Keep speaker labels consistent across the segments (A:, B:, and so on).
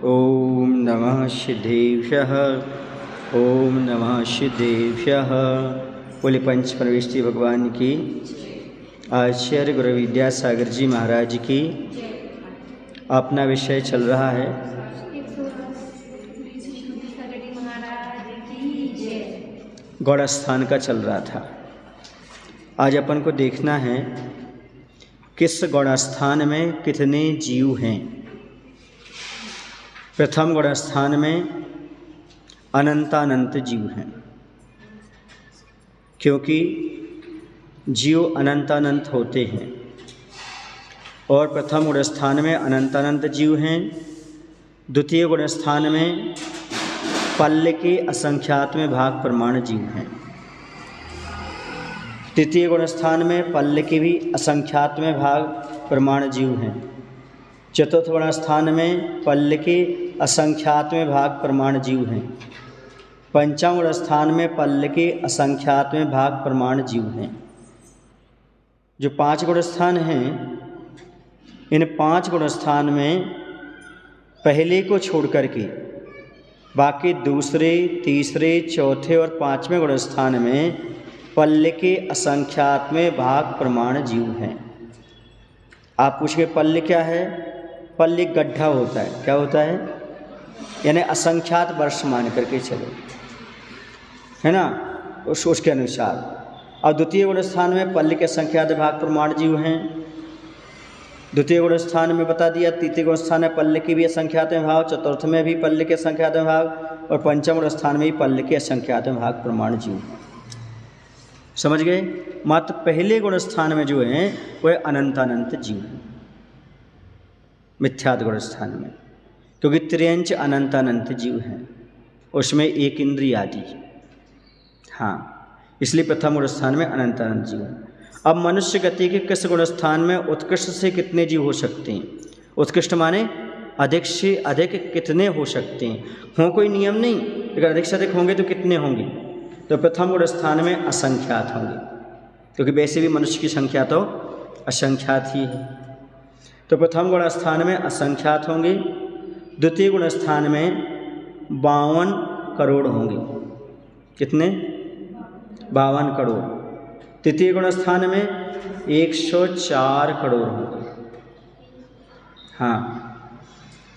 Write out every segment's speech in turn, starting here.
A: ओम नमः सिद्धेभ्यः। ओम नमः सिद्धेभ्यः। बोले पंच परमेष्ठी भगवान की, आचार्य गुरु विद्यासागर जी महाराज की। अपना विषय चल रहा है गौड़ स्थान का चल रहा था। आज अपन को देखना है किस गौड़ स्थान में कितने जीव हैं। प्रथम गौड़ स्थान में अनंतानंत जीव हैं, क्योंकि जीव अनंतानंत होते हैं और प्रथम गुण स्थान में अनंतानंत जीव हैं। द्वितीय गुण स्थान में पल्ल के असंख्यात्म भाग प्रमाण जीव हैं। तृतीय गुण स्थान में पल्ल के भी असंख्यात्म भाग प्रमाण जीव हैं। चतुर्थ गुण स्थान में पल्ल के असंख्यात्म भाग प्रमाण जीव हैं। पंचम गुण स्थान में पल्ल के असंख्यात्म भाग प्रमाण जीव हैं। जो पांच गुण स्थान हैं, इन पांच गुण स्थान में पहले को छोड़ करके बाकी दूसरे, तीसरे, चौथे और पांचवें गुण स्थान में पल्ल के असंख्यात्म भाग प्रमाण जीव हैं। आप पूछिए पल्ल क्या है? पल्ल एक गड्ढा होता है। क्या होता है? यानी असंख्यात वर्ष मान करके चलो, है ना, उसके अनुसार। और द्वितीय गुण स्थान में पल्ल के असंख्यात भाग प्रमाण जीव हैं। द्वितीय गुण स्थान में बता दिया। तृतीय गुण स्थान में पल्ल के भी असंख्यात भाग, चतुर्थ में भी पल्ल के असंख्यात भाग और पंचम गुण स्थान में भी पल्ल के असंख्यात भाग प्रमाण जीव। समझ गए? मात्र पहले गुण स्थान में जो है वह अनंतानंत जीव है, मिथ्याद गुण स्थान में, क्योंकि त्रियंच अनंतानंत जीव हैं, उसमें एक इंद्रिय आदि। हाँ, इसलिए प्रथम गुण स्थान में अनंतानंत जीव है। अब मनुष्य गति के किस गुण स्थान में उत्कृष्ट से कितने जीव हो सकते हैं? उत्कृष्ट माने अधिक से अधिक कितने हो सकते हैं? हो कोई नियम नहीं, अगर अधिक से अधिक होंगे तो कितने होंगे? तो प्रथम गुण स्थान में असंख्यात होंगे, क्योंकि वैसे भी मनुष्य की संख्या तो असंख्यात ही है। तो प्रथम गुण स्थान में असंख्यात होंगे। द्वितीय गुण स्थान में 52 करोड़ होंगे। कितने? 52 करोड़। तृतीय गुण स्थान में 104 करोड़ होंगे। हाँ,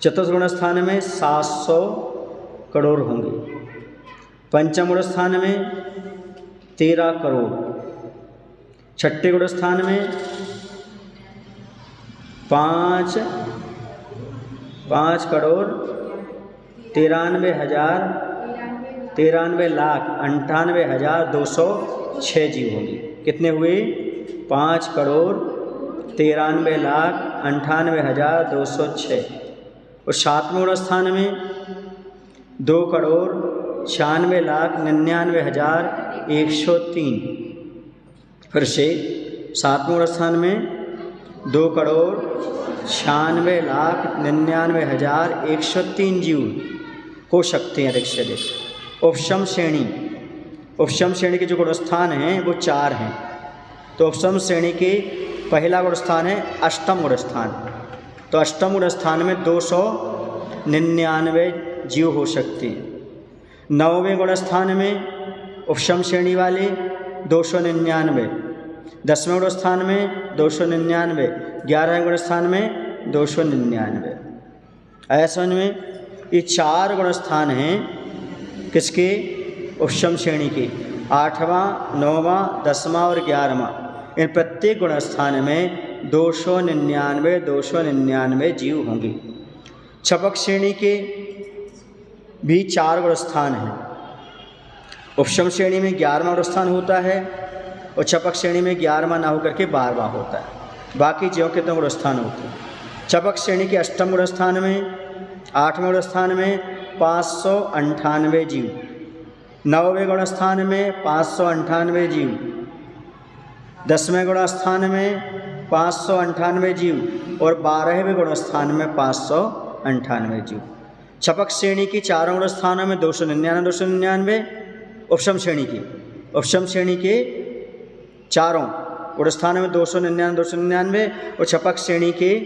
A: चतुर्थ गुण स्थान में 700 करोड़ होंगे। पंचम गुण स्थान में 13 करोड़। छठे गुण स्थान में 5 करोड़ 93,98,206 जीव होंगे। कितने हुए? 5 करोड़ 93,98,206। और सातवें गुण स्थान में 2 करोड़ 96,99,103। फिर से सातवें गुण स्थान में 2 करोड़ 96,99,103 जीव हो सकते हैं अधिक से अधिक। उपशम श्रेणी के जो गुण स्थान हैं वो 4 हैं। तो उपशम श्रेणी के पहला गुण स्थान है अष्टम गुण स्थान। तो अष्टम गुण स्थान में 299 जीव हो सकते हैं। नौवें गुण स्थान में उपशम श्रेणी वाले 299। 10वें गुण स्थान में 299। 11वें गुण स्थान में 299। ऐसा समझ में? ये 4 गुण स्थान हैं किसके? उपशम श्रेणी के। 8वां, 9वां, 10वां और 11वां, इन प्रत्येक गुण स्थान में 299 जीव होंगे। छपक श्रेणी के भी 4 गुण स्थान हैं। उपशम श्रेणी में 11वां गुण स्थान होता है और छपक श्रेणी में 11वां ना होकर के 12वां होता है। बाकी जीवों के 2 गुण स्थान होते हैं। छपक श्रेणी के अष्टम गुण स्थान में 8वें गुण स्थान में 598 जीव। 9वें गुण स्थान में 598 जीव। 10वें गुण स्थान में 598 जीव और 12वें गुण स्थान में 598 जीव। छपक श्रेणी की 4 गुण स्थानों में 299 उपशम श्रेणी के चारों गुण स्थानों में 299 और छपक श्रेणी के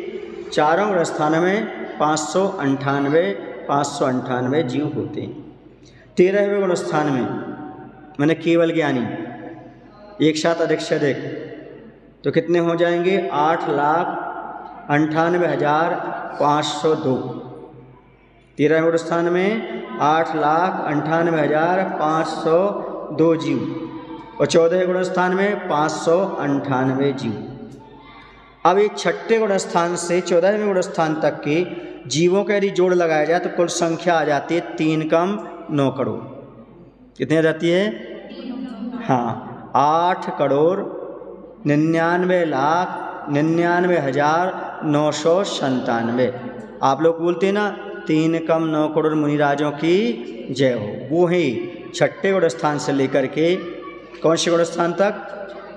A: चारों गुण स्थानों में 598 598 जीव होते हैं। 13वें गुण स्थान में मैंने केवल ज्ञानी एक साथ अधिक से अधिक तो कितने हो जाएंगे? 8,98,502। 13वें गुण स्थान में 8,98,502 जीव और 14वें गुण स्थान में 598 जीव। अब ये 6ठे गुण स्थान से 14वें गुण स्थान तक के जीवों का यदि जोड़ लगाया जाए तो कुल संख्या आ जाती है 3 कम 9 करोड़। कितनी आ जाती है? हाँ, 8,99,99,997। आप लोग बोलते हैं ना 3 कम 9 करोड़ मुनिराजों की जय हो, वो है 6ठे गुण स्थान से लेकर के कौन से गुण स्थान तक?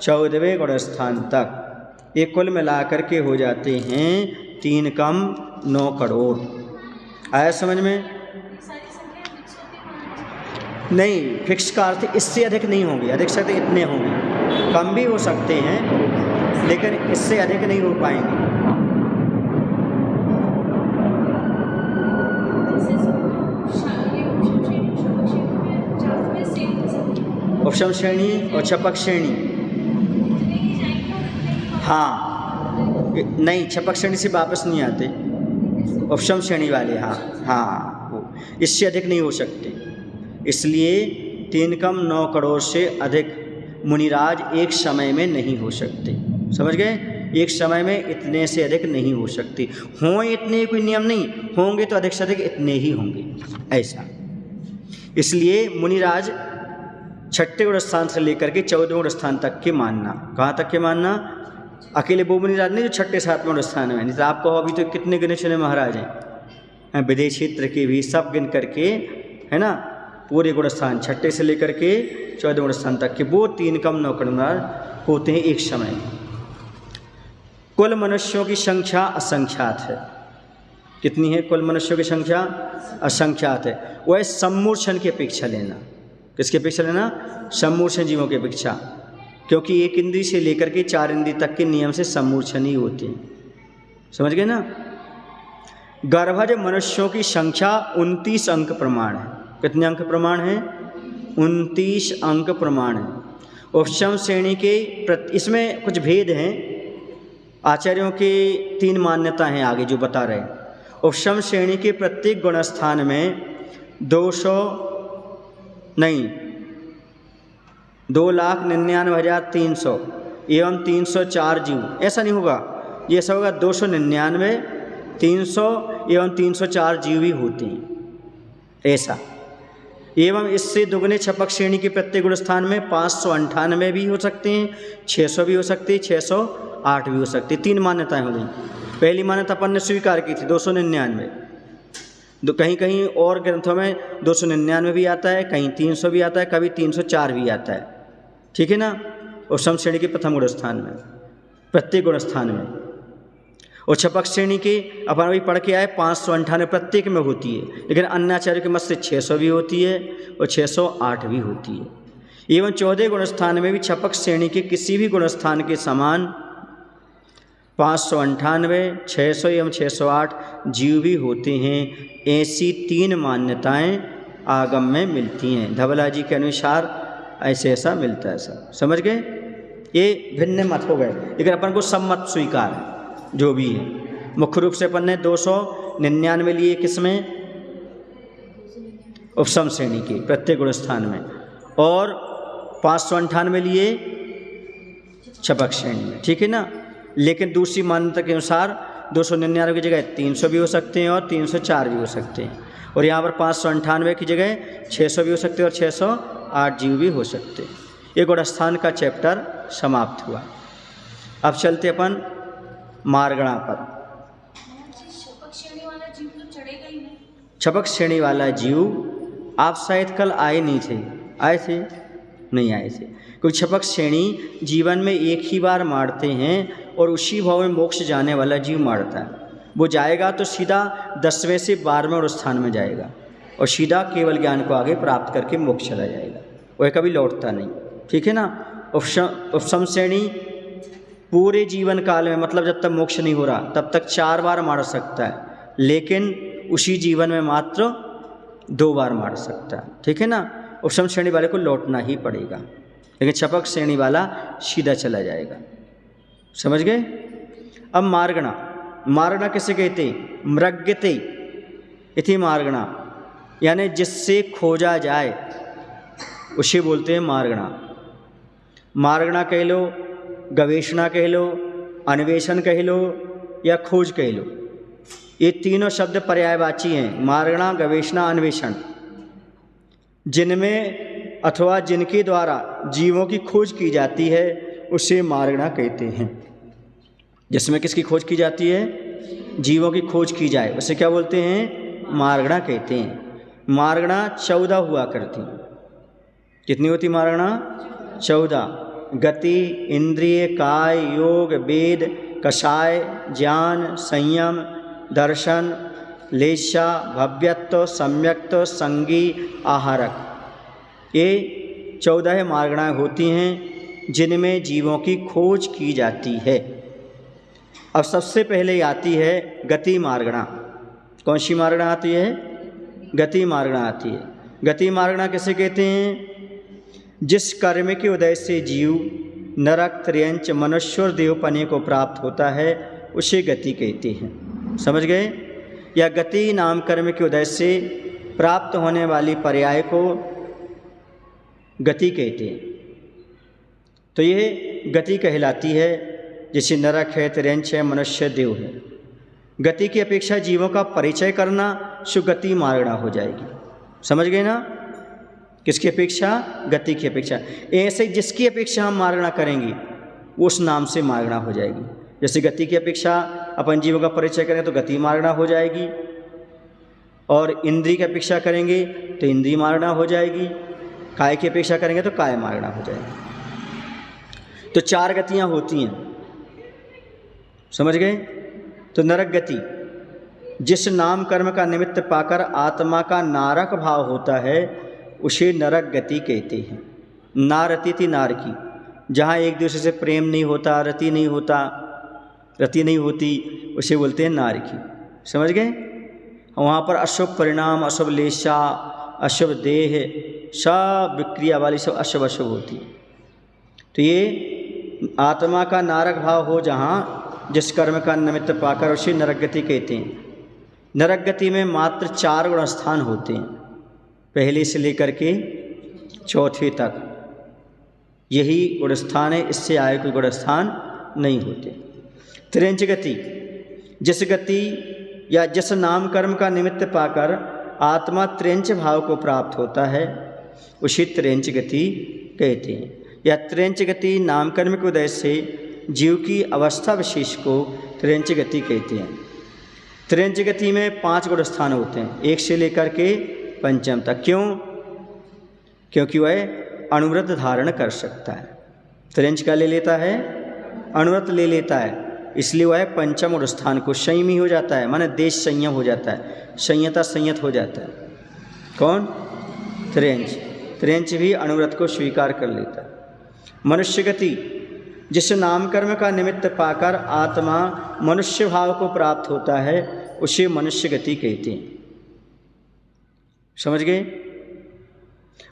A: 14वें गुण स्थान तक। ये कुल मिलाकर के हो जाते हैं 3 कम 9 करोड़। आया समझ में? नहीं, फिक्स का अर्थ इससे अधिक नहीं होंगे, अधिक से अधिक इतने होंगे, कम भी हो सकते हैं लेकिन इससे अधिक नहीं हो पाएंगे। उपशम श्रेणी और छपक श्रेणी, हाँ नहीं, छपक श्रेणी से वापस नहीं आते, उपशम श्रेणी वाले, हाँ वो इससे अधिक नहीं हो सकते। इसलिए 3 कम 9 करोड़ से अधिक मुनिराज एक समय में नहीं हो सकते। समझ गए? एक समय में इतने से अधिक नहीं हो सकते। हों इतने कोई नियम नहीं, होंगे तो अधिक से अधिक इतने ही होंगे, ऐसा। इसलिए मुनिराज 6ठे गुण स्थान से लेकर के 14वें गुण स्थान तक के मानना। कहाँ तक के मानना? अकेले वो मुनिराज नहीं जो 6ठे 7वें गुण स्थान में। नहीं तो आपको अभी तो कितने गिने चुने महाराज हैं, विदेश क्षेत्र के भी सब गिन करके, है ना, पूरे गुण स्थान 6ठे से लेकर के 14वें गुण स्थान तक के वो 3 कम 9 करोड़ होते हैं एक समय। कुल मनुष्यों की संख्या असंख्यात है। कितनी है कुल मनुष्यों की संख्या? असंख्यात है। वह सम्मूर्छन की अपेक्षा लेना। किसकी अपेक्षा लेना? सम्मूर्छन जीवों की अपेक्षा, क्योंकि एक इंद्री से लेकर के 4 इंद्री तक के नियम से सम्मूर्छन ही होते हैं। समझ गए ना? गर्भज मनुष्यों की संख्या 29 अंक प्रमाण है। कितने अंक प्रमाण है? 29 अंक प्रमाण है। उपशम श्रेणी के इसमें कुछ भेद हैं, आचार्यों की 3 मान्यता हैं आगे जो बता रहे हैं। उपशम श्रेणी के प्रत्येक गुण स्थान में 2,99,300 एवं 304 जीव। ऐसा नहीं होगा, ये ऐसा होगा 299, 300 एवं 304 जीव भी होते हैं, ऐसा। एवं इससे दुगने छपक श्रेणी के प्रत्येक गुण स्थान में 598 भी हो सकते हैं, 600 भी हो सकते हैं, 608 भी हो सकते हैं। 3 मान्यताएं हो गई। पहली मान्यता अपन ने स्वीकार की थी 299। कहीं कहीं और ग्रंथों में 299 भी आता है, कहीं 300 भी आता है, कभी 304 भी आता है। ठीक है ना? उपशम श्रेणी के प्रथम गुण स्थान में, प्रत्येक गुण स्थान में। और छपक श्रेणी के अपन अभी पढ़ के आए 598 प्रत्येक में होती है, लेकिन अन्य आचार्यों के मत से 600 भी होती है और 608 भी होती है। एवं 14 गुण स्थान में भी छपक श्रेणी के किसी भी गुण स्थान के समान 598, 600 एवं 608 जीव भी होते हैं। ऐसी 3 मान्यताएं आगम में मिलती हैं। धवला जी के अनुसार ऐसे ऐसा मिलता है। सब समझ गए? ये भिन्न मत हो गए, लेकिन अपन को सब मत स्वीकार है जो भी है। मुख्य रूप से अपन ने 299 लिए किसमें? उपशम श्रेणी के प्रत्येक गुण स्थान में, और 598 लिए छपक श्रेणी में। ठीक है ना? लेकिन दूसरी मान्यता के अनुसार 299 की जगह 300 भी हो सकते हैं और 304 भी हो सकते हैं, और यहाँ पर 598 की जगह 600 भी हो सकते हैं और 608 जीव भी हो सकते हैं। ये गुण स्थान का चैप्टर समाप्त हुआ। अब चलते अपन मारगणा पर। छपक श्रेणी वाला जीव आप शायद कल आए नहीं थे, आए थे? नहीं आए थे, क्योंकि छपक श्रेणी जीवन में एक ही बार मारते हैं और उसी भाव में मोक्ष जाने वाला जीव मारता है। वो जाएगा तो सीधा 10वें से 12वें स्थान में जाएगा और सीधा केवल ज्ञान को आगे प्राप्त करके मोक्ष चला जाएगा, वह कभी लौटता नहीं। ठीक है ना? उपशम श्रेणी पूरे जीवन काल में, मतलब जब तक मोक्ष नहीं हो रहा तब तक 4 बार मार सकता है, लेकिन उसी जीवन में मात्र 2 बार मार सकता है, ठीक है ना। उपशम श्रेणी वाले को लौटना ही पड़ेगा, लेकिन छपक श्रेणी वाला सीधा चला जाएगा। समझ गए। अब मार्गणा, मार्गणा किसे कहते हैं? मृग्यते इति मार्गणा, यानी जिससे खोजा जाए उसे बोलते हैं मार्गणा। मार्गणा कह लो, गवेषणा कह लो, अन्वेषण कह लो या खोज कह लो, ये तीनों शब्द पर्यायवाची हैं, मार्गणा, गवेषणा, अन्वेषण। जिनमें अथवा जिनके द्वारा जीवों की खोज की जाती है उसे मार्गणा कहते हैं। जिसमें किसकी खोज की जाती है? जीवों की खोज की जाए उसे क्या बोलते हैं? मार्गणा कहते हैं। मार्गणा 14 हुआ करती। कितनी होती मार्गणा? 14। गति, इंद्रिय, काय, योग, वेद, कषाय, ज्ञान, संयम, दर्शन, लेशा, भव्यत्व, सम्यक्त्व, संगी, आहारक, ये 14 मार्गणाएँ होती हैं जिनमें जीवों की खोज की जाती है। अब सबसे पहले आती है गति मार्गणा। कौन सी मार्गणा आती है? गति मार्गणा आती है। गति मार्गणा किसे कहते हैं? जिस कर्म के उदय से जीव नरक, त्र्यंच, मनुष्य और देवपने को प्राप्त होता है उसे गति कहते हैं। समझ गए। या गति नाम कर्म के उदय से प्राप्त होने वाली पर्याय को गति कहते हैं। तो ये गति कहलाती है, जैसे नरक है, त्र्यंच है, मनुष्य, देव है। गति की अपेक्षा जीवों का परिचय करना सुगति मार्गणा हो जाएगी। समझ गए ना। किसकी अपेक्षा? गति की अपेक्षा। ऐसे जिसकी अपेक्षा हम मार्गणा करेंगे उस नाम से मार्गणा हो जाएगी। जैसे गति की अपेक्षा अपन जीवों का परिचय करें तो गति मार्गणा हो जाएगी, और इंद्रिय की अपेक्षा करेंगे तो इंद्रिय मार्गणा हो जाएगी, काय की अपेक्षा करेंगे तो काय मार्गणा हो जाएगी। तो 4 गतियाँ होती हैं। समझ गए। तो नरक गति, जिस नाम कर्म का निमित्त पाकर आत्मा का नारक भाव होता है उसे नरक गति कहते हैं। नारति थी नार की, जहाँ एक दूसरे से प्रेम नहीं होता, रति नहीं होती, उसे बोलते हैं नार की। समझ गए। वहाँ पर अशुभ परिणाम, अशुभ लेशा, अशुभ देह, सब विक्रिया वाली सब अशुभ अशुभ होती है। तो ये आत्मा का नारक भाव हो जहाँ, जिस कर्म का निमित्त पाकर उसे नरक गति कहते हैं। नरक गति में मात्र 4 गुण स्थान होते हैं, पहले से लेकर के 4थे तक यही गुण स्थान है, इससे आगे कोई गुण स्थान नहीं होते। त्र्यंच गति, जिस गति या जिस नाम कर्म का निमित्त पाकर आत्मा त्र्यंच भाव को प्राप्त होता है उसे त्र्यंच गति कहते हैं। या त्र्यंच गति नाम कर्म के उदय से जीव की अवस्था विशेष को त्र्यंच गति कहते हैं। त्र्यंच गति में 5 गुण स्थान होते हैं, 1 से लेकर के 5 तक। क्यों? क्योंकि वह अणुव्रत धारण कर सकता है। त्र्यंच का ले लेता है? अणुव्रत ले लेता है, इसलिए वह 5 गुण स्थान को संयमी हो जाता है, माने देश संयम हो जाता है, संयता संयत हो जाता है। कौन? त्र्यंच। त्र्यंच भी अणुव्रत को स्वीकार कर लेता है। मनुष्य गति, जिस नाम कर्म का निमित्त पाकर आत्मा मनुष्य भाव को प्राप्त होता है उसे मनुष्य गति कहते हैं। समझ गए।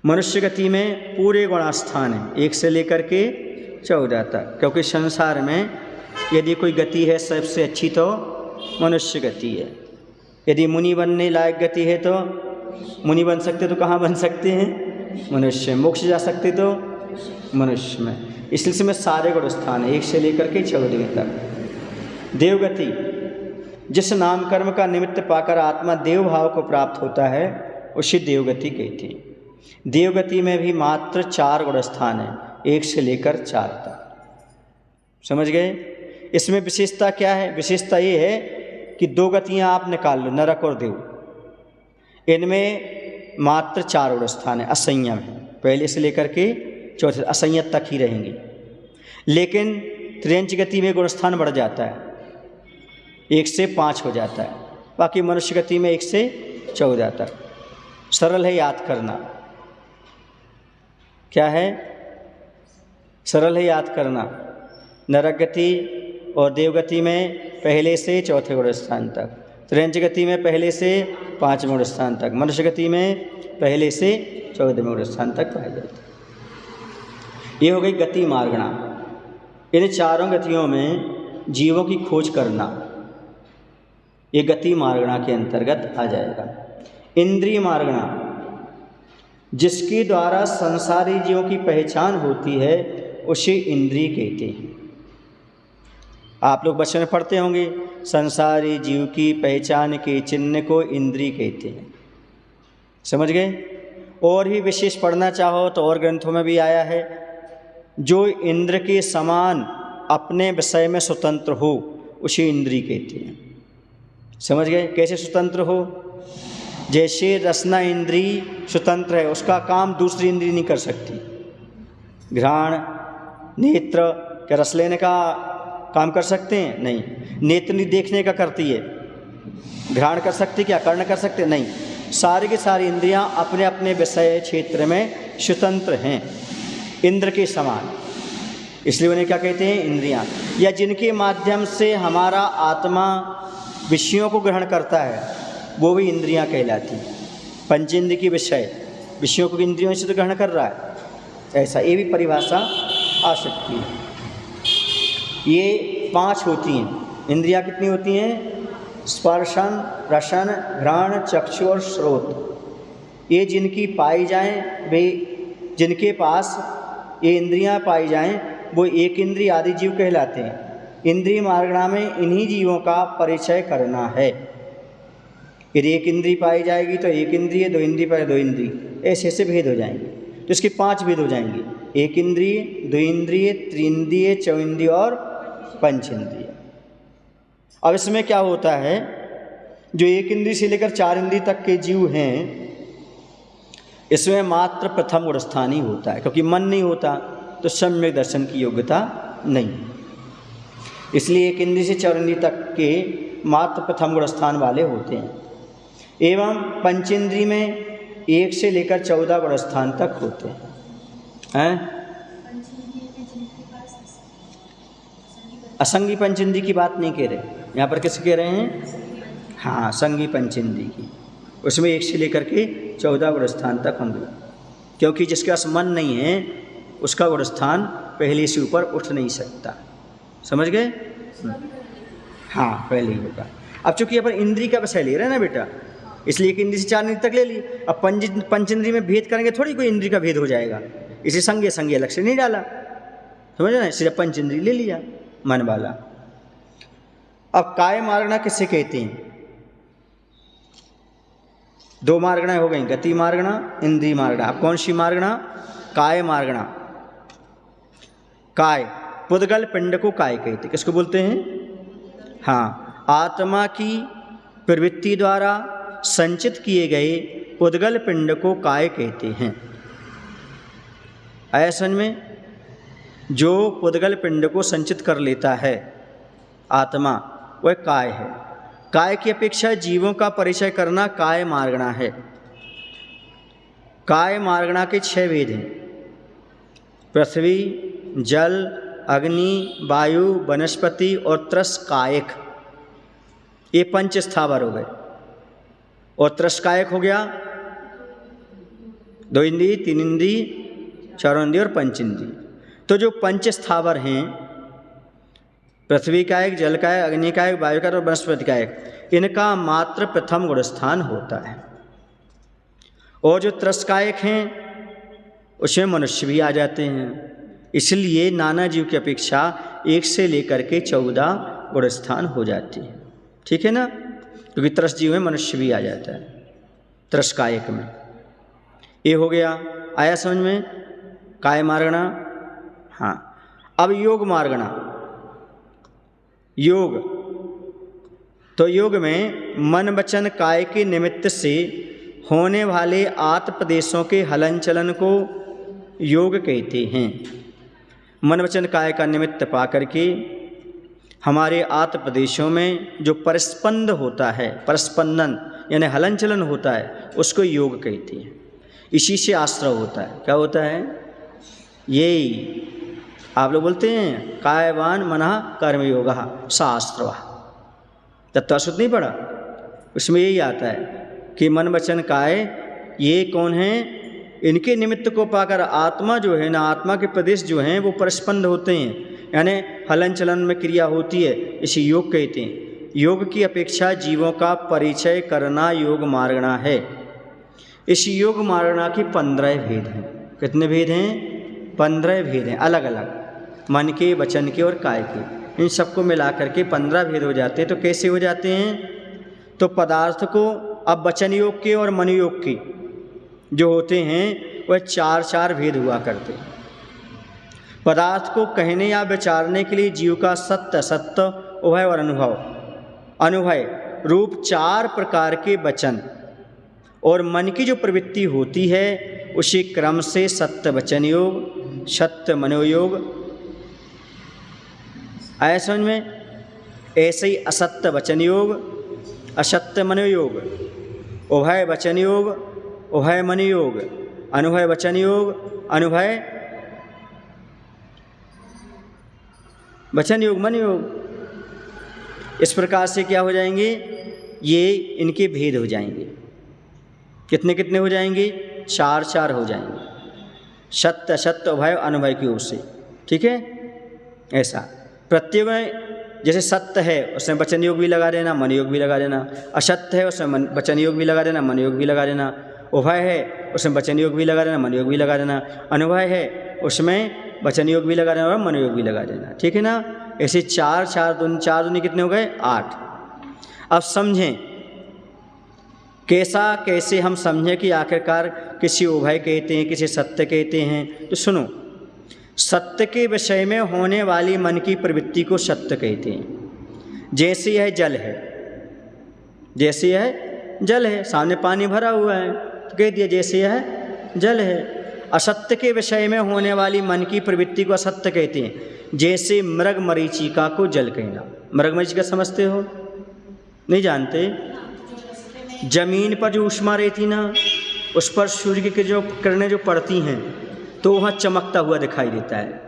A: मनुष्य गति में पूरे गुणास्थान है, 1 से लेकर के 14 तक। क्योंकि संसार में यदि कोई गति है सबसे अच्छी तो मनुष्य गति है। यदि मुनि बनने लायक गति है तो मुनि बन सकते, तो कहाँ बन सकते हैं? मनुष्य। मोक्ष जा सकते तो मनुष्य में। इसलिए में सारे गुण स्थान है, 1 से लेकर के 14 तक। देवगति, जिस नाम कर्म का निमित्त पाकर आत्मा देव भाव को प्राप्त होता है उसे देवगति कहते हैं। देवगति में भी मात्र 4 गुण स्थान है, 1 से लेकर 4 तक। समझ गए। इसमें विशेषता क्या है? विशेषता ये है कि 2 गतियाँ आप निकाल लो, नरक और देव। इनमें मात्र 4 गुण स्थान है, असंयम है, पहले से लेकर के 4 असंयत तक ही रहेंगे। लेकिन त्र्यंच गति में गुण स्थान बढ़ जाता है, 1 से 5 हो जाता है। बाकी मनुष्य गति में 1 से 14 तक। सरल है याद करना। क्या है? सरल है याद करना। नरक गति और देवगति में पहले से 4थे गुण स्थान तक, त्र्यंच गति में पहले से 5वें स्थान तक, मनुष्य गति में पहले से 14वें स्थान तक पाए जाते हैं। ये हो गई गति मार्गणा। इन चारों गतियों में जीवों की खोज करना ये गति मार्गणा के अंतर्गत आ जाएगा। इंद्रिय मार्गणा, जिसके द्वारा संसारी जीवों की पहचान होती है उसे इंद्रिय कहते हैं। आप लोग बचपन में पढ़ते होंगे, संसारी जीव की पहचान के चिन्ह को इंद्रिय कहते हैं। समझ गए? और भी विशेष पढ़ना चाहो तो और ग्रंथों में भी आया है, जो इंद्र के समान अपने विषय में स्वतंत्र हो उसे इंद्रिय कहते हैं। समझ गए? कैसे स्वतंत्र हो? जैसे रसना इंद्रिय स्वतंत्र है, उसका काम दूसरी इंद्रिय नहीं कर सकती। घ्राण, नेत्र क्या रस लेने का काम कर सकते हैं? नहीं। नेत्र नहीं देखने का करती है। घ्राण कर सकती क्या? कर्ण कर सकते? नहीं। सारी की सारी इंद्रियां अपने अपने विषय क्षेत्र में स्वतंत्र हैं, इंद्र के समान। इसलिए उन्हें क्या कहते हैं? इंद्रियां। या जिनके माध्यम से हमारा आत्मा विषयों को ग्रहण करता है वो भी इंद्रियां कहलाती। पंचेंद्रिय की विषयों को इंद्रियों से तो ग्रहण कर रहा है, ऐसा ये भी परिभाषा आ सकती है। ये 5 होती हैं इंद्रियां। कितनी होती हैं? स्पर्शन, रसन, घ्राण, चक्षु और श्रोत। ये जिनकी पाई जाएं, वे जिनके पास ये इंद्रियां पाई जाएं वो एक इंद्रिय आदि जीव कहलाते हैं। इंद्रिय मार्गणा में इन्हीं जीवों का परिचय करना है। यदि एक इंद्रिय पाई जाएगी तो एक इंद्रिय, 2 इंद्रिय पाए 2 इंद्रिय, ऐसे ऐसे भेद हो जाएंगे। तो इसके 5 भेद हो जाएंगे, एक इंद्रिय, 2 इंद्रिय, 3 इंद्रिय, 4 इंद्रिय और पंचेंद्रिय। अब इसमें क्या होता है, जो एक इंद्रिय से लेकर 4 इंद्रिय तक के जीव हैं इसमें मात्र प्रथम गुण स्थान ही होता है, क्योंकि मन नहीं होता तो सम्यक दर्शन की योग्यता नहीं। इसलिए एक इंद्रिय से 4 इंद्रिय तक के मात्र प्रथम गुण स्थान वाले होते हैं। एवं पंचेंद्रिय में 1 से लेकर 14 गुण स्थान तक होते हैं। असंगी पंचेंद्रिय की बात नहीं कह रहे, यहाँ पर किस कह रहे हैं? हाँ, संगी पंचेंद्रिय की। उसमें 1 से लेकर के 14 गुण स्थान तक होंगे, क्योंकि जिसके पास मन नहीं है उसका गुण स्थान पहले से ऊपर उठ नहीं सकता। समझ गए? हाँ, पहले ही होगा। अब चूंकि अपन इंद्रिय का विषय ले रहे हैं ना बेटा, इसलिए एक इंद्रिय से 4 इंद्रिय तक ले ली। अब पंचेंद्रिय में भेद करेंगे थोड़ी कोई इंद्रिय का भेद हो जाएगा, इसे संगे अलग से नहीं डाला। समझ ना? सिर्फ पंचेंद्रिय ले लिया मन वाला। अब काय मार्गणा किसे कहते हैं? 2 मार्गणाएं हो गई, गति मार्गणा, इंद्रिय मार्गणा। अब कौन सी मार्गणा? काय मार्गणा। काय, पुद्गल पिंड को काय कहते। किसको बोलते हैं? हाँ, आत्मा की प्रवृत्ति द्वारा संचित किए गए पुद्गल पिंड को काय कहते हैं। ऐसा में जो पुद्गल पिंड को संचित कर लेता है आत्मा, वह काय है। काय की अपेक्षा जीवों का परिचय करना काय मार्गणा है। काय मार्गणा के 6 भेद हैं: पृथ्वी, जल, अग्नि, वायु, वनस्पति और त्रस्कायक। ये 5 स्थावर हो गए। और त्रस्कायक हो गया 2 इंद्रिय, 3 इंद्रिय, 4 इंद्रिय और पंचेंद्रिय। तो जो 5 स्थावर हैं, पृथ्वी का एक, जल का एक, अग्नि का एक, वायु का और वनस्पति का एक, इनका मात्र प्रथम गुण स्थान होता है। और जो त्रस्कायक हैं उसमें मनुष्य भी आ जाते हैं। इसलिए नाना जीव की अपेक्षा 1 से लेकर के 14 गुण स्थान हो जाते हैं। ठीक है ना? क्योंकि त्रस जीव में मनुष्य भी आ जाता है, त्रस्कायक में। ये हो गया। आया समझ में? काय मार्गणा। हाँ, अब योग मार्गणा। योग, तो योग में मन वचन काय के निमित्त से होने वाले आत्मप्रदेशों के हलन चलन को योग कहते हैं। मन वचन काय का निमित्त पा करके हमारे आत्मप्रदेशों में जो परस्पंद होता है, परस्पंदन यानी हलन चलन होता है, उसको योग कहते हैं। इसी से आश्रव होता है। क्या होता है? यही आप लोग बोलते हैं कायवान मनः कर्मयोगः स आश्रवः। तत्वसुध नहीं पढ़ा? उसमें यही आता है कि मन वचन काय ये कौन हैं, इनके निमित्त को पाकर आत्मा जो है ना, आत्मा के प्रदेश जो हैं वो परस्पंद होते हैं, यानी हलन चलन में क्रिया होती है, इसे योग कहते हैं। योग की अपेक्षा जीवों का परिचय करना योग मार्गणा है। इस योग मार्गणा की 15 भेद हैं। कितने भेद हैं? 15 भेद हैं, अलग अलग, मन के, वचन के और काय के। इन सबको मिला करके 15 भेद हो जाते हैं। तो कैसे हो जाते हैं? तो पदार्थ को अब वचन योग के और मन योग के जो होते हैं वह 4 भेद हुआ करते हैं। पदार्थ को कहने या विचारने के लिए जीव का सत्य, सत्य, उभय और अनुभय रूप 4 प्रकार के वचन और मन की जो प्रवृत्ति होती है उसी क्रम से सत्य वचन योग, सत्य मनोयोग, ऐसा में ऐसे ही असत्य वचन योग, असत्य मनोयोग, उभय वचन योग, उभय मन योग, अनुभय वचन योग, अनुभय वचन योग, मन योग। इस प्रकार से क्या हो जाएंगे? ये इनके भेद हो जाएंगे। कितने कितने हो जाएंगे? 4 हो जाएंगे, सत्य, असत्य, उभय, अनुभय की ओर से। ठीक है, ऐसा प्रत्येक में जैसे सत्य है उसमें वचन योग भी लगा देना, मन योग भी लगा देना। असत्य है उसमें वचन योग भी लगा देना, मन योग भी लगा देना। उभय है उसमें वचन योग भी लगा देना, मन योग भी लगा देना। अनुभय है उसमें वचन योग भी लगा देना और मन योग भी लगा देना। ठीक है ना? ऐसे 4 दूनी कितने हो गए? 8। अब समझें कैसे हम समझें कि आखिरकार किसी उभय कहते हैं, किसी सत्य कहते हैं। तो सुनो, सत्य के विषय में होने वाली मन की प्रवृत्ति को सत्य कहते हैं। जैसे यह जल है, जैसे यह जल है, सामने पानी भरा हुआ है तो कह दिया जैसे यह जल है। असत्य के विषय में होने वाली मन की प्रवृत्ति को असत्य कहते हैं। जैसे मृग मरीचिका को जल कहना। मृग मरीचिका समझते हो? नहीं जानते? जमीन पर जो ऊष्मा रहती ना, उस पर सूर्य की जो किरणें जो पड़ती हैं तो वहाँ चमकता हुआ दिखाई देता है।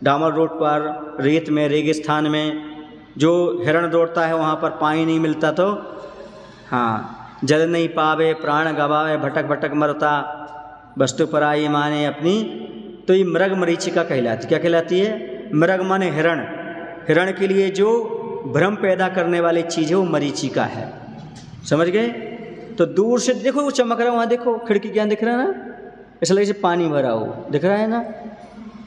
A: डामर रोड पर, रेत में, रेगिस्तान में जो हिरण दौड़ता है वहाँ पर पानी नहीं मिलता तो हाँ, जल नहीं पावे प्राण गवावे, भटक भटक मरता वस्तु पराई माने अपनी। तो ये मृग मरीचिका कहलाती। क्या कहलाती है? मृग माने हिरण। हिरण के लिए जो भ्रम पैदा करने वाली चीज़ है वो मरीचिका है। समझ गए? तो दूर से देखो वो चमक रहा है, वहाँ देखो खिड़की क्या दिख रहा है ना, ऐसा लगे जैसे पानी भरा हो। दिख रहा है ना?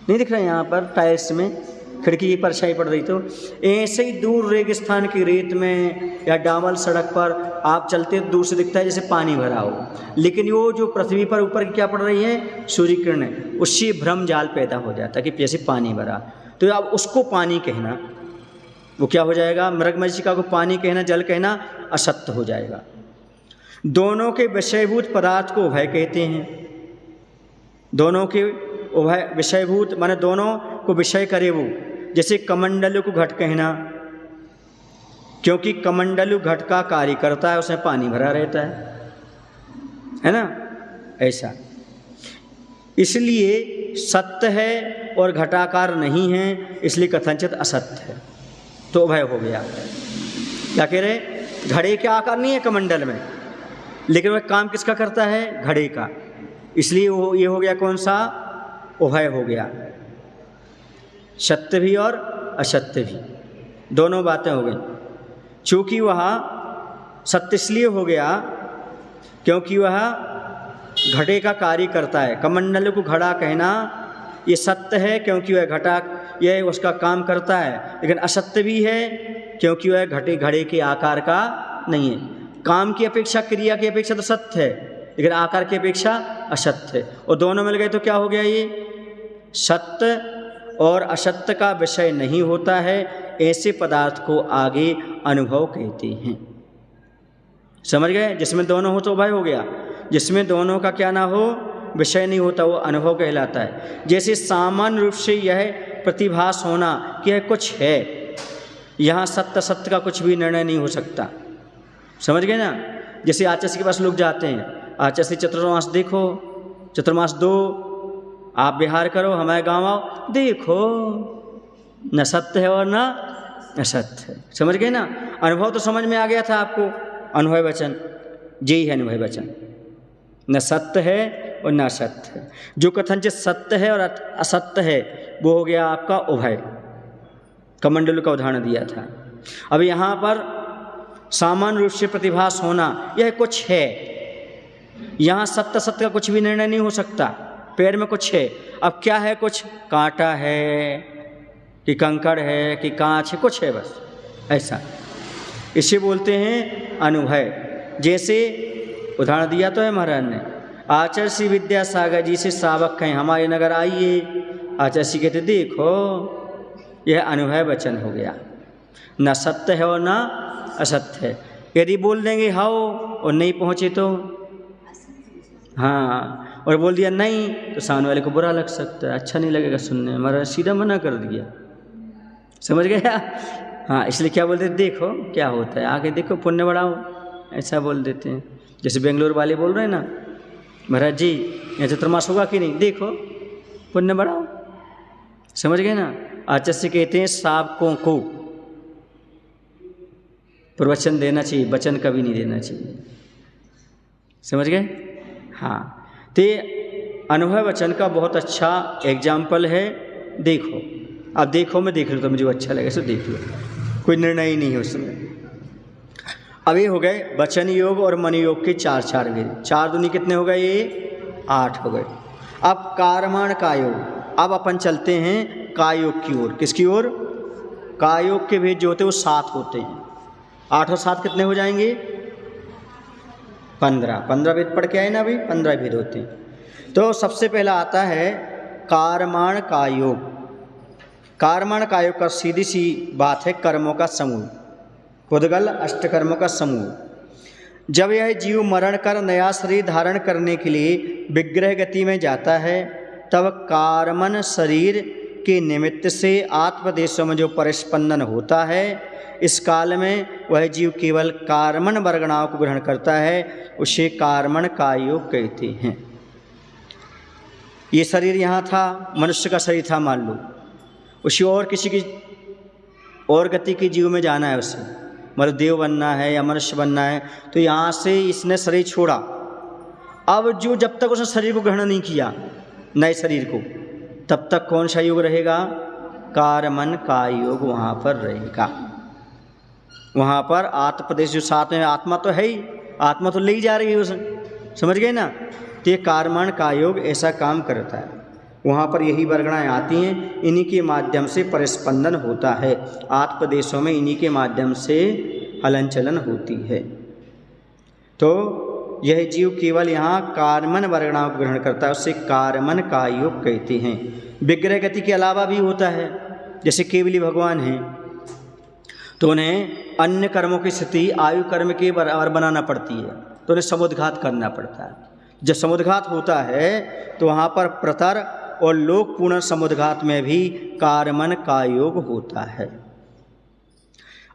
A: नहीं दिख रहा है? यहाँ पर टाइल्स में खिड़की की परछाई पड़ रही। तो ऐसे ही दूर रेगिस्तान की रेत में या डामर सड़क पर आप चलते दूर से दिखता है जैसे पानी भरा हो, लेकिन वो जो पृथ्वी पर ऊपर की क्या पड़ रही है? सूर्य किरणें, उससे भ्रम जाल पैदा हो जाता है कि जैसे पानी भरा। तो अब उसको पानी कहना वो क्या हो जाएगा? मृग मरीचिका को पानी कहना, जल कहना असत्य हो जाएगा। दोनों के विषयभूत पदार्थ को उभय कहते हैं। दोनों के उभय विषयभूत माने दोनों को विषय करे वो। जैसे कमंडलु को घट कहना, क्योंकि कमंडलु घट का कार्य करता है, उसमें पानी भरा रहता है ना? ऐसा इसलिए सत्य है और घटाकार नहीं है, इसलिए कथनचित असत्य है। तो उभय हो गया। क्या कह रहे? घड़े के आकार नहीं है कमंडल में, लेकिन वह काम किसका करता है? घड़े का। इसलिए वो ये हो गया कौन सा? उभय हो गया। सत्य भी और असत्य भी, दोनों बातें हो गई। चूँकि वह सत्य इसलिए हो गया क्योंकि वह घड़े का कार्य करता है। कमंडल को घड़ा कहना ये सत्य है क्योंकि वह घटा यह उसका काम करता है, लेकिन असत्य भी है क्योंकि वह घड़े के आकार का नहीं है। काम की अपेक्षा, क्रिया की अपेक्षा तो सत्य है, लेकिन आकार की अपेक्षा असत्य है। और दोनों मिल गए तो क्या हो गया? ये सत्य और असत्य का विषय नहीं होता है। ऐसे पदार्थ को आगे अनुभव कहते हैं। समझ गए? जिसमें दोनों हो तो उभय हो गया, जिसमें दोनों का क्या ना हो, विषय नहीं होता, वो अनुभव कहलाता है। जैसे सामान्य रूप से यह प्रतिभास होना कि यह कुछ है, यहाँ सत्य सत्य का कुछ भी निर्णय नहीं हो सकता। समझ गए ना? जैसे आचार्य के पास लोग जाते हैं, आचार्य चतुर्मास देखो, चतुर्मास 2 आप बिहार करो, हमारे गाँव आओ, देखो न सत्य है और न असत्य है। समझ गए ना? अनुभव तो समझ में आ गया था आपको अनुभव वचन, यही है अनुभव वचन। न सत्य है और न असत्य है। जो कथनचित सत्य है और असत्य है वो हो गया आपका उभय। कमंडलू का उदाहरण दिया था। अब यहाँ पर सामान्य रूप से प्रतिभास होना यह कुछ है। यहाँ सत्य सत्य का कुछ भी निर्णय नहीं हो सकता। पैर में कुछ है, अब क्या है, कुछ कांटा है कि कंकड़ है कि कांच है, कुछ है बस ऐसा। इसे बोलते हैं अनुभव। जैसे उदाहरण दिया तो है महाराज ने, आचार्य श्री विद्यासागर जी से सावक कहें हमारे नगर आइए, आचार्य श्री कहते देखो यह अनुभव वचन हो गया। न सत्य है और न असत्य है। यदि बोल देंगे हाओ और नहीं पहुँचे तो हाँ, और बोल दिया नहीं तो सामने वाले को बुरा लग सकता है, अच्छा नहीं लगेगा सुनने में। महाराज सीधा मना कर दिया, समझ गया। हाँ, इसलिए क्या बोलते देखो क्या होता है, आगे देखो पुण्य बढ़ाओ, ऐसा बोल देते हैं। जैसे बेंगलोर वाले बोल रहे हैं ना, महाराज जी यहाँ चतुर्मास होगा कि नहीं, देखो पुण्य बढ़ाओ, समझ गए ना। आचार्य से कहते हैं सावकों को प्रवचन देना चाहिए, वचन कभी नहीं देना चाहिए, समझ गए। हाँ, तो अनुभव वचन का बहुत अच्छा एग्जाम्पल है। देखो, अब देखो मैं देख लो तो मुझे अच्छा लगे सो देख लो, कोई निर्णय ही नहीं है उसमें। अब ये हो गए वचन योग और मन योग के चार चार वेद। 4 दूनी कितने हो गए, ये 8 हो गए। अब कारमाण कायोग, अब अपन चलते हैं कायोग की ओर। किसकी ओर, कायोग के भेद जो होते हैं वो 7 होते हैं। 8 और 7 कितने हो जाएंगे, 15 भेद पढ़ के आए ना अभी, 15 भेद होते हैं। तो सबसे पहला आता है कारमाण कायोग। कारमाण कायोग का सीधी सी बात है कर्मों का समूह, पुद्गल अष्टकर्मों का समूह। जब यह जीव मरण कर नया शरीर धारण करने के लिए विग्रह गति में जाता है तब कारमन शरीर के निमित्त से आत्मदेशों में जो परिस्पंदन होता है, इस काल में वह जीव केवल कारमन वर्गणाओं को ग्रहण करता है, उसे कारमन कायोग कहते हैं। ये शरीर यहाँ था, मनुष्य का शरीर था मान लो, उसे और किसी की और गति के जीव में जाना है, उसे मतलब देव बनना है या मनुष्य बनना है, तो यहाँ से इसने शरीर छोड़ा। अब जो जब तक उसने शरीर को ग्रहण नहीं किया नए शरीर को, तब तक कौन सा योग रहेगा, कारमन का योग वहाँ पर रहेगा। वहाँ पर आत्मप्रदेश जो साथ में आत्मा तो है ही, आत्मा तो ले ही जा रही है उसे, समझ गए ना। तो ये कारमन का योग ऐसा काम करता है। वहाँ पर यही वर्गणाएँ आती हैं, इन्हीं के माध्यम से परिस्पंदन होता है। आत्मदेशों में इन्हीं के माध्यम से हलन चलन होती है। तो यह जीव केवल यहाँ कारमन वर्गणाओं को ग्रहण करता है, उससे कारमन का योग कहते हैं। विग्रह गति के अलावा भी होता है, जैसे केवली भगवान हैं तो उन्हें अन्य कर्मों की स्थिति आयु कर्म के बराबर बनाना पड़ती है, तो उन्हें समुद्घात करना पड़ता है। जब समुद्घात होता है तो वहाँ पर प्रतर और लोक पूर्ण समुद्घात में भी कारमन का योग होता है।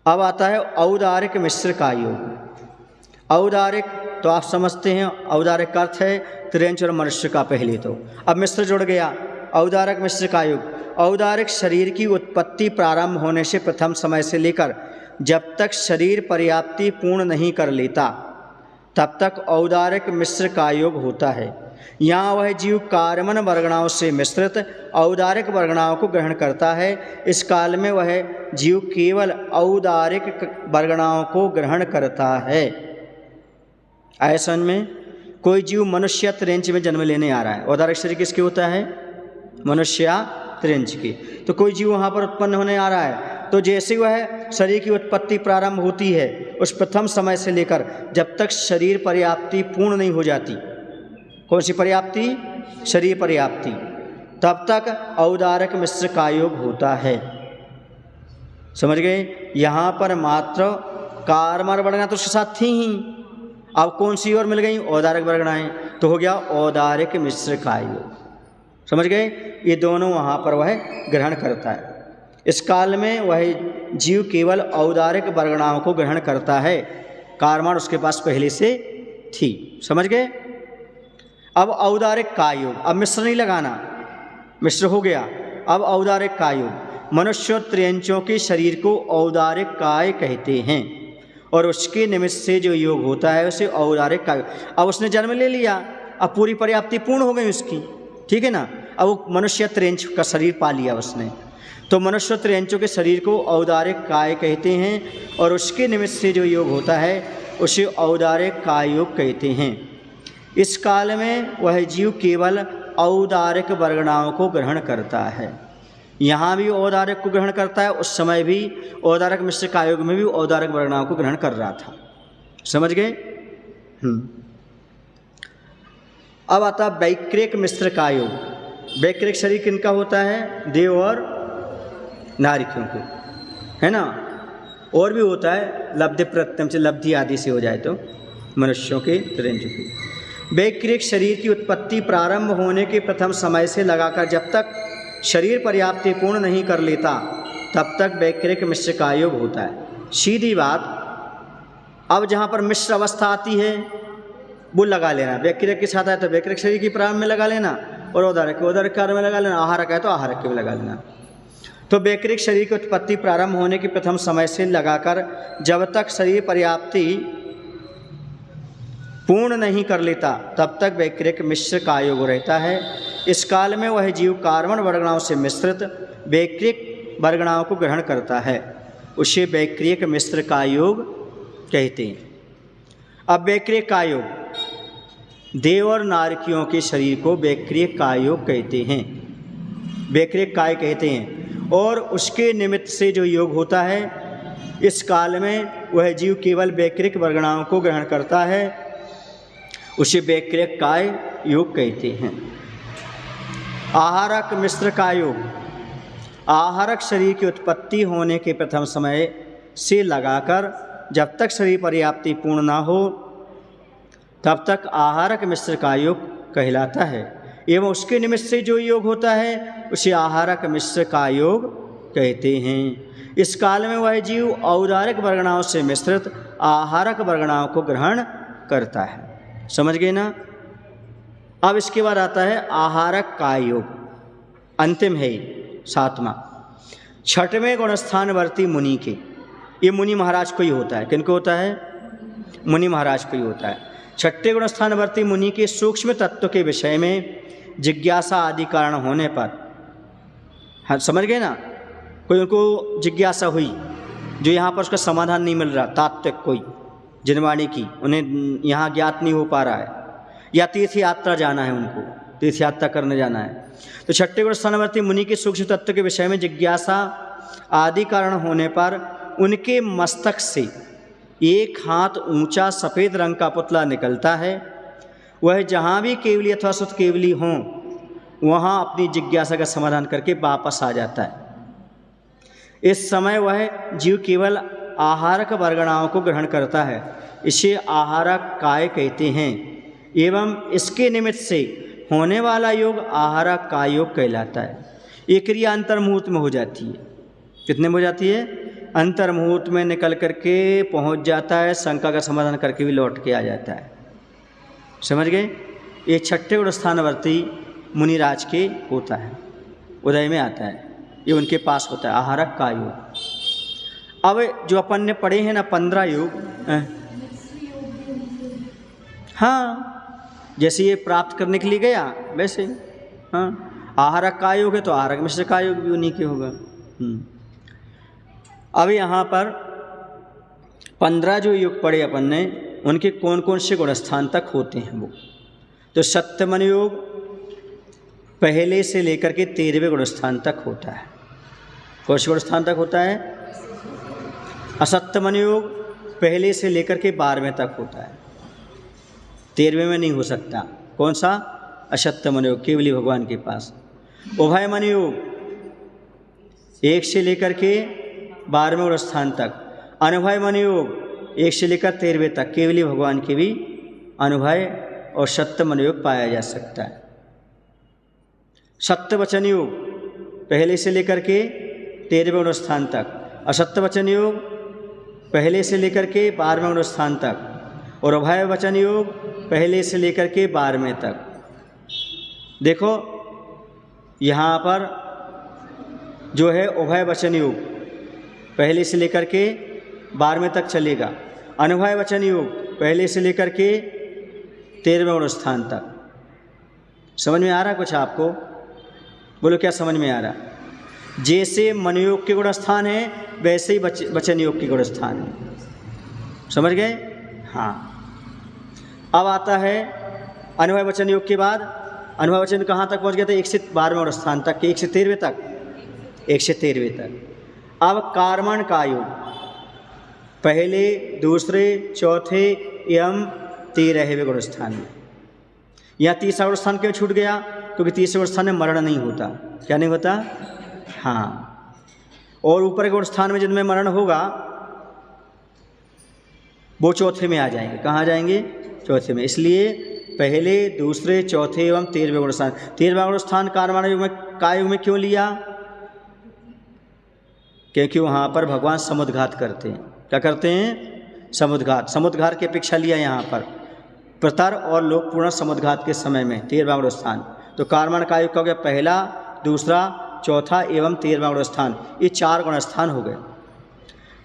A: अब आता है औदारिक मिश्र का योग। औदारिक तो आप समझते हैं, औदारिक का अर्थ है त्रियंच और मनुष्य का पहले तो, अब मिश्र जुड़ गया, औदारिक मिश्र का योग। औदारिक शरीर की उत्पत्ति प्रारंभ होने से प्रथम समय से लेकर जब तक शरीर पर्याप्ति पूर्ण नहीं कर लेता तब तक औदारिक मिश्र का योग होता है। यहाँ वह जीव कारमन वर्गणाओं से मिश्रित औदारिक वर्गणाओं को ग्रहण करता है। इस काल में वह जीव केवल औदारिक वर्गणाओं को ग्रहण करता है। ऐसा में कोई जीव मनुष्य त्रियंच में जन्म लेने आ रहा है, औदारिक शरीर किसके होता है, मनुष्य त्रियंच के। तो कोई जीव वहाँ पर उत्पन्न होने आ रहा है, तो जैसे वह शरीर की उत्पत्ति प्रारंभ होती है उस प्रथम समय से लेकर जब तक शरीर पर्याप्ति पूर्ण नहीं हो जाती, कौन सी पर्याप्ति, शरीर पर्याप्ति, तब तक औदारिक मिश्र का योग होता है। समझ गए। यहाँ पर मात्र कारमन वर्गणाएं तो उसके साथ थी ही, अब कौन सी और मिल गई, औदारिक वर्गणाएं, तो हो गया औदारिक मिश्र का योग। समझ गए। ये दोनों वहाँ पर वह ग्रहण करता है। इस काल में वह जीव केवल औदारिक वर्गणाओं को ग्रहण करता है, कारमन उसके पास पहले से थी। समझ गए। अब औदारिक का योग, अब मिश्र नहीं लगाना, मिश्र हो गया। अब औदारिक का योग, मनुष्य त्रियंचों के शरीर को औदारिक काय कहते हैं। और उसके निमित्त से जो योग होता है उसे औदारिक कायोग। अब उसने जन्म ले लिया, अब पूरी पर्याप्ति पूर्ण हो गई उसकी, ठीक है ना। अब वो मनुष्य त्रियंच का शरीर पा लिया उसने, तो मनुष्य त्रियंचों के शरीर को औदारिक काय कहते हैं, और उसके निमित्त से जो योग होता है उसे औदारिक काय योग कहते हैं। इस काल में वह जीव केवल औदारिक वर्गणाओं को ग्रहण करता है। यहाँ भी औदारिक को ग्रहण करता है, उस समय भी औदारिक मिश्र कायोग में भी औदारिक वर्गणाओं को ग्रहण कर रहा था। समझ गए? अब आता वैक्रिक मिश्र कायोग। वैक्रिक शरीर किनका होता है? देव और नारियों को, है ना। और भी होता है लब्धि प्रत्यम से, लब्धि आदि से हो जाए तो मनुष्यों के त्रियंच की। वैक्रिक शरीर की उत्पत्ति प्रारंभ होने के प्रथम समय से लगाकर जब तक शरीर पर्याप्ति पूर्ण नहीं कर लेता तब तक वैक्रिक मिश्र कायोग होता है। सीधी बात। अब जहाँ पर मिश्र अवस्था आती है वो लगा लेना, वैक्रिक के साथ है तो वैक्रिक शरीर की प्रारंभ में लगा लेना, और औदारिक कार्य में लगा लेना, आहारक है तो आहारक के में लगा लेना। तो वैक्रिक शरीर की उत्पत्ति प्रारंभ होने के प्रथम समय से लगाकर जब तक शरीर पर्याप्ति पूर्ण नहीं कर लेता तब तक वैक्रिक मिश्र कायोग रहता है। इस काल में वह जीव कार्बन वर्गणाओं से मिश्रित वैक्रिक वर्गणाओं को ग्रहण करता है, उसे वैक्रिक मिश्र कायोग कहते हैं। अब वैक्रिक कायोग, देव और नारकियों के शरीर को वैक्रिक कायोग कहते हैं, वैक्रिक काय कहते हैं, और उसके निमित्त से जो योग होता है इस काल में वह जीव केवल वैक्रिक वर्गणाओं को ग्रहण करता है, उसे वैक्रिक काय योग कहते हैं। आहारक मिश्र कायोग, आहारक शरीर की उत्पत्ति होने के प्रथम समय से लगाकर जब तक शरीर पर्याप्ति पूर्ण ना हो तब तक आहारक मिश्र कायोग कहलाता है, एवं उसके निमित्त से जो योग होता है उसे आहारक मिश्र कायोग कहते हैं। इस काल में वह जीव औदारिक वर्गणाओं से मिश्रित आहारक वर्गणाओं को ग्रहण करता है। समझ गए ना। अब इसके बाद आता है आहारक कायोग, अंतिम है सातवां। छठवें गुणस्थानवर्ती मुनि के, ये मुनि महाराज को ही होता है। किनको होता है? मुनि महाराज को ही होता है। छठे गुणस्थानवर्ती मुनि के सूक्ष्म तत्व के विषय में जिज्ञासा आदि कारण होने पर, हाँ समझ गए ना, कोई उनको जिज्ञासा हुई जो यहाँ पर उसका समाधान नहीं मिल रहा, तात्विक कोई जिनवाणी की, उन्हें यहाँ ज्ञात नहीं हो पा रहा है, या तीर्थ यात्रा जाना है, उनको तीर्थ यात्रा करने जाना है, तो छठे गुणस्थानवर्ती मुनि के सूक्ष्म तत्व के विषय में जिज्ञासा आदि कारण होने पर उनके मस्तक से एक हाथ ऊंचा सफ़ेद रंग का पुतला निकलता है। वह जहाँ भी केवली अथवा शुद्ध केवली हों वहाँ अपनी जिज्ञासा का समाधान करके वापस आ जाता है। इस समय वह जीव केवल आहारक वर्गणाओं को ग्रहण करता है, इसे आहारक काय कहते हैं, एवं इसके निमित्त से होने वाला योग आहारक काय योग कहलाता है। ये क्रिया अंतर्मुहूर्त में हो जाती है। कितने में हो जाती है? अंतर्मुहूर्त में निकल करके पहुंच जाता है, शंका का समाधान करके भी लौट के आ जाता है। समझ गए? ये छठे गुणस्थानवर्ती मुनिराज के होता है, उदय में आता है, ये उनके पास होता है आहारक काय योग। अब जो अपन ने पढ़े हैं ना 15 योग, हाँ जैसे ये प्राप्त करने के लिए गया वैसे, हाँ आहारक काय योग है तो आहारक मिश्र काय योग भी उन्हीं के होगा। अब यहाँ पर 15 जो योग पढ़े अपन ने, उनके कौन कौन से गुणस्थान तक होते हैं वो, तो सप्तमन योग पहले से लेकर के 13वें गुणस्थान तक होता है। कौन से गुणस्थान तक होता है? असप्तमन योग पहले से लेकर के 12वें तक होता है, 13वें में नहीं हो सकता। कौन सा? असप्तमन योग, केवली भगवान के पास। उभयमन योग 1 से लेकर के 12वें गुणस्थान तक। अनुभयमन योग 1 से लेकर 13वें तक, केवली भगवान के भी अनुभय और सप्तमन योग पाया जा सकता है। सत्यवचन योग पहले से लेकर के 13वें गुणस्थान तक, असत्यवचन योग पहले से लेकर के 12वें गुणस्थान तक, और अभय वचन योग पहले से लेकर के 12वें तक। देखो यहाँ पर जो है उभय वचन योग पहले से लेकर के 12वें तक चलेगा, अनवय वचन योग पहले से लेकर के 13वें गुण स्थान तक। समझ में आ रहा कुछ आपको? बोलो क्या समझ में आ रहा? जैसे मनयोग के गुण स्थान है वैसे ही वचन योग के गुण स्थान है। समझ गए? हाँ। अब आता है अनवय वचन योग के बाद अनवय वचन कहाँ तक पहुँच गए थे? 1 से 12वें गुण स्थान तक कि 1 से 13वें तक? 1 से 13वें तक। अब कर्मण का योग पहले, दूसरे, चौथे एवं 13वें गुण स्थान में। यहाँ 30वां गुण स्थान क्यों छूट गया? क्योंकि 30वें गुण स्थान में मरण नहीं होता। क्या नहीं होता? हाँ। और ऊपर के गुण स्थान में जिनमें मरण होगा वो चौथे में आ जाएंगे। कहाँ आ जाएंगे? चौथे में। इसलिए पहले, दूसरे, चौथे एवं 13वें गुण स्थान। 13वां गुण स्थान कर्मण युग में काय युग में क्यों लिया? क्योंकि वहाँ पर भगवान समुद्घात करते हैं। क्या करते हैं? समुद्घात। समुद्घात की अपेक्षा लिया यहाँ पर प्रतर और लोकपूर्ण समुद्घात के समय में 13वां गुण स्थान। तो कर्मण का युग का हो गया पहला, दूसरा, चौथा एवं 13वां गुण स्थान। ये 4 गुण स्थान हो गए।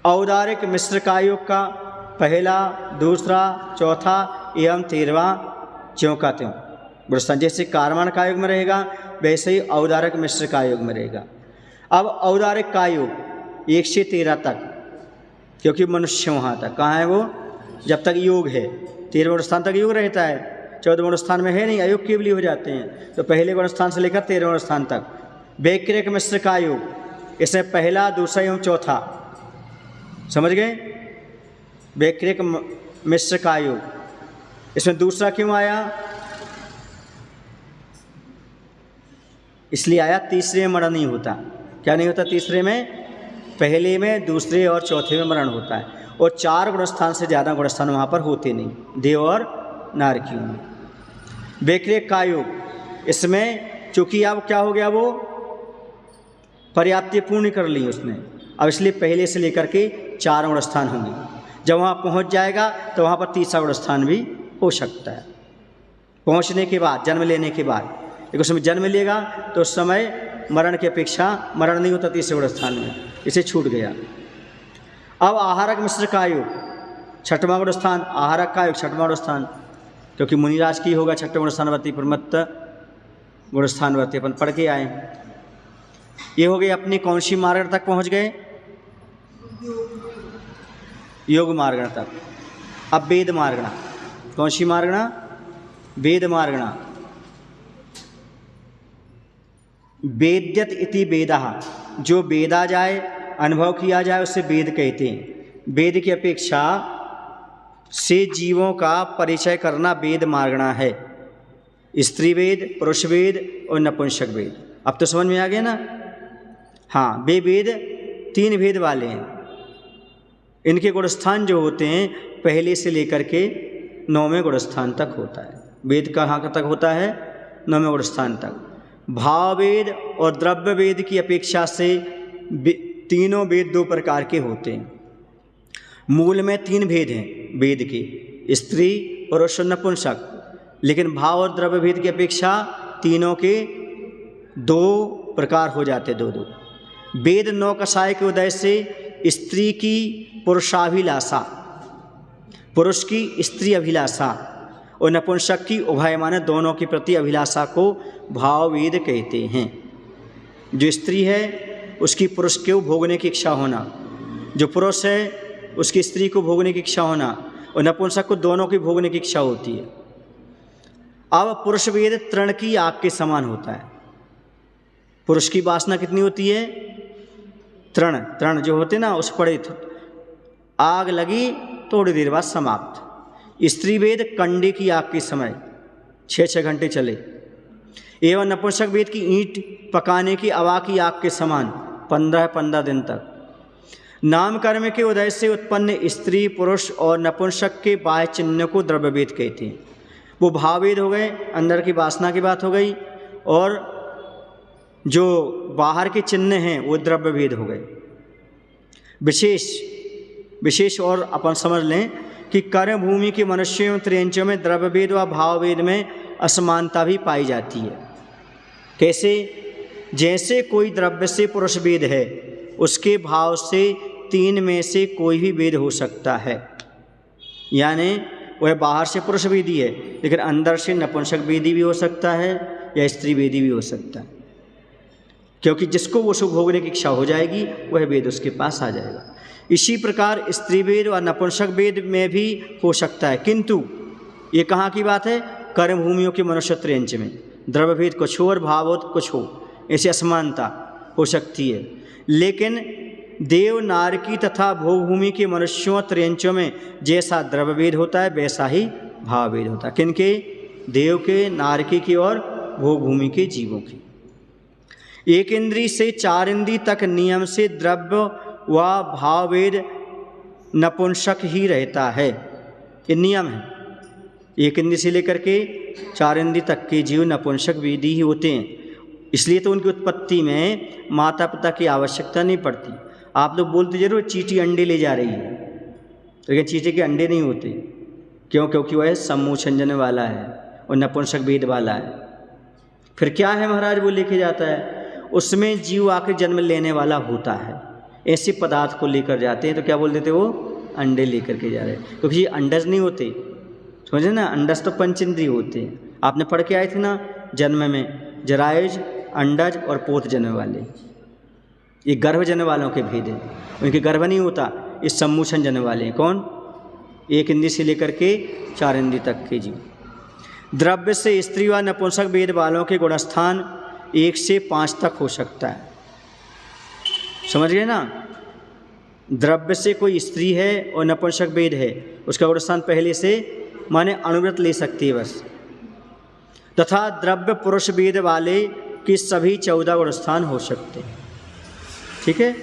A: औदारिक मिश्र का युग का पहला, दूसरा, चौथा एवं 13वां ज्यों का त्यों गुण स्थान। जैसे कर्मण का युग में रहेगा वैसे ही औदारिक मिश्र का युग में रहेगा। अब औदारिक का युग 1 से 13 तक, क्योंकि मनुष्य वहाँ तक कहाँ है वो? जब तक योग है 13वें गुण स्थान तक योग रहता है। 14वें गुण स्थान में है नहीं, अयोग केवली हो जाते हैं। तो पहले गुण स्थान से लेकर 13वें गुण स्थान तक। वैक्रिक मिश्र का योग इसमें पहला, दूसरा एवं चौथा। समझ गए? वैक्रिक मिश्र का योग इसमें दूसरा क्यों आया? इसलिए आया तीसरे में मरण नहीं होता। क्या नहीं होता तीसरे में? पहले में, दूसरे और चौथे में मरण होता है। और 4 गुण स्थान से ज़्यादा गुण स्थान वहाँ पर होते नहीं, देव और नारकियों में। वैक्रिक का योग इसमें चूँकि अब क्या हो गया, वो पर्याप्ति पूर्ण कर ली उसने, अब इसलिए पहले से लेकर के 4 गुण स्थान होंगे। जब वहाँ पहुँच जाएगा तो वहाँ पर 30वां गुण स्थान भी हो सकता है पहुँचने के बाद, जन्म लेने के बाद। लेकिन उसमें जन्म लेगा तो उस समय मरण की अपेक्षा मरण नहीं होता 30वें गुण स्थान में, इसे छूट गया। अब आहारक मिश्र का योग 6वां गुण स्थान, आहारक का योग 6वां गुण स्थान, क्योंकि मुनिराज की होगा 6वें गुण स्थानवर्ती प्रमत्त गुण स्थानवर्ती। अपन पढ़ के आए। ये हो गई अपनी कौन सी मार्ग तक पहुंच गए? योग मार्ग तक। अब वेद मार्गणा। कौन सी मार्गणा? वेद मार्गणा। वेद्यत इति वेदः, जो वेदा जाए, अनुभव किया जाए, उसे वेद कहते हैं। वेद की अपेक्षा से जीवों का परिचय करना वेद मार्गणा है। स्त्री वेद, पुरुष वेद और नपुंसक वेद। अब तो समझ में आ गया ना? हाँ, वे वेद 3 भेद वाले हैं। इनके गुणस्थान जो होते हैं पहले से लेकर के 9वें गुणस्थान तक होता है। वेद कहाँ तक होता है? 9वें गुणस्थान तक। भाव वेद और द्रव्य वेद की अपेक्षा से तीनों वेद 2 प्रकार के होते हैं। मूल में 3 भेद हैं वेद के, स्त्री, पुरुष और नपुंसक। लेकिन भाव और द्रव्य भेद की अपेक्षा तीनों के 2 प्रकार हो जाते, 2-2। वेद 9 कषाय के उदय से स्त्री की पुरुषाभिलाषा, पुरुष की स्त्री अभिलाषा और नपुंसक की उभय माने दोनों के प्रति अभिलाषा को भाव वेद कहते हैं। जो स्त्री है उसकी पुरुष को भोगने की इच्छा होना, जो पुरुष है उसकी स्त्री को भोगने की इच्छा होना, और नपुंसक को दोनों की भोगने की इच्छा होती है। अब पुरुष वेद तृण की आग के समान होता है। पुरुष की वासना कितनी होती है? तृण जो होते ना, उस पड़े आग लगी थोड़ी देर बाद समाप्त। स्त्री वेद कंडे की आग के समय 6-6 घंटे चले। एवं नपुंसक वेद की ईंट पकाने की हवा की आग के समान 15 दिन तक। नाम कर्म के उदय से उत्पन्न स्त्री, पुरुष और नपुंसक के बाह्य चिन्ह को द्रव्य वेद कहते हैं। वो भाव वेद हो गए, अंदर की वासना की बात हो गई, और जो बाहर के चिन्ह हैं वो द्रव्य वेद हो गए। विशेष और अपन समझ लें कि कर्म भूमि के मनुष्यों एवं त्रियंचों में द्रव्य वेद व भाव वेद में असमानता भी पाई जाती है। कैसे? जैसे कोई द्रव्य से पुरुष वेद है, उसके भाव से 3 में से कोई भी वेद हो सकता है। यानी वह बाहर से पुरुष वेदी है, लेकिन अंदर से नपुंसक वेदी भी हो सकता है या स्त्री वेदी भी हो सकता है, क्योंकि जिसको वो सुख भोगने की इच्छा हो जाएगी वह वेद उसके पास आ जाएगा। इसी प्रकार स्त्री वेद और नपुंसक वेद में भी हो सकता है, किंतु ये कहाँ की बात है? कर्म भूमियों के मनुष्य त्रेंच में द्रव्य भेद कुछ हो और भावोत कुछ हो, ऐसी असमानता हो सकती है। लेकिन देव नारकी तथा भोगभूमि के मनुष्यों त्रेंचों में जैसा द्रव्य भेद होता है वैसा ही भाव भेद होता है। किनके? देव के, नारकी की और भोगभूमि के जीवों की। एक इंद्री से चार इंद्री तक नियम से द्रव्य व भाव भेद नपुंसक ही रहता है, ये नियम है। एक इंद्री से लेकर के चार इंद्री तक के जीव नपुंसक वेदी ही होते हैं, इसलिए तो उनकी उत्पत्ति में माता पिता की आवश्यकता नहीं पड़ती। आप लोग बोलते जरूर चींटी अंडे ले जा रही है, लेकिन चींटी के अंडे नहीं होते। क्यों? क्योंकि वह समूह छंजन वाला है और नपुंसक वेद वाला है। फिर क्या है महाराज वो लेके जाता है? उसमें जीव आकर जन्म लेने वाला होता है। ऐसे पदार्थ को लेकर जाते हैं तो क्या बोल देते? वो अंडे लेकर के जा रहे हैं, क्योंकि ये अंडज नहीं होते, समझे ना? अंडज तो पंचेंद्रिय होते हैं। आपने पढ़ के आए थे ना जन्म में, जरायुज, अंडज और पोत जन्म वाले, ये गर्भ जन्म वालों के भेद हैं। उनके गर्भ नहीं होता, इस सम्मूषण जन्म वाले हैं। कौन? एक इंद्री से लेकर के चार इंद्री तक के जीव। द्रव्य से स्त्री व नपुंसक वेद वालों के गुणस्थान 1 से 5 तक हो सकता है, समझ गए ना? द्रव्य से कोई स्त्री है और नपुंसक वेद है, उसका गुणस्थान पहले से माने अनुव्रत ले सकती है बस। तथा द्रव्य पुरुष वेद वाले के सभी 14 गुणस्थान हो सकते हैं। ठीक है,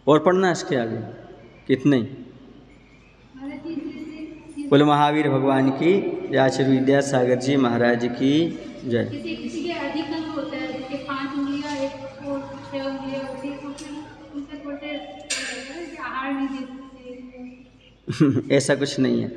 A: और पढ़ना इसके आगे कितने? बोलो महावीर भगवान की जय, आचार्य विद्या सागर जी महाराज की जय।
B: किसी के अधिक अंग होता है, जैसे 5 उंगलियां, 1 और 6 उंगलियां होती है, तो फिर उनसे थोड़े आहार नहीं दे सकते।
A: ऐसा कुछ नहीं है,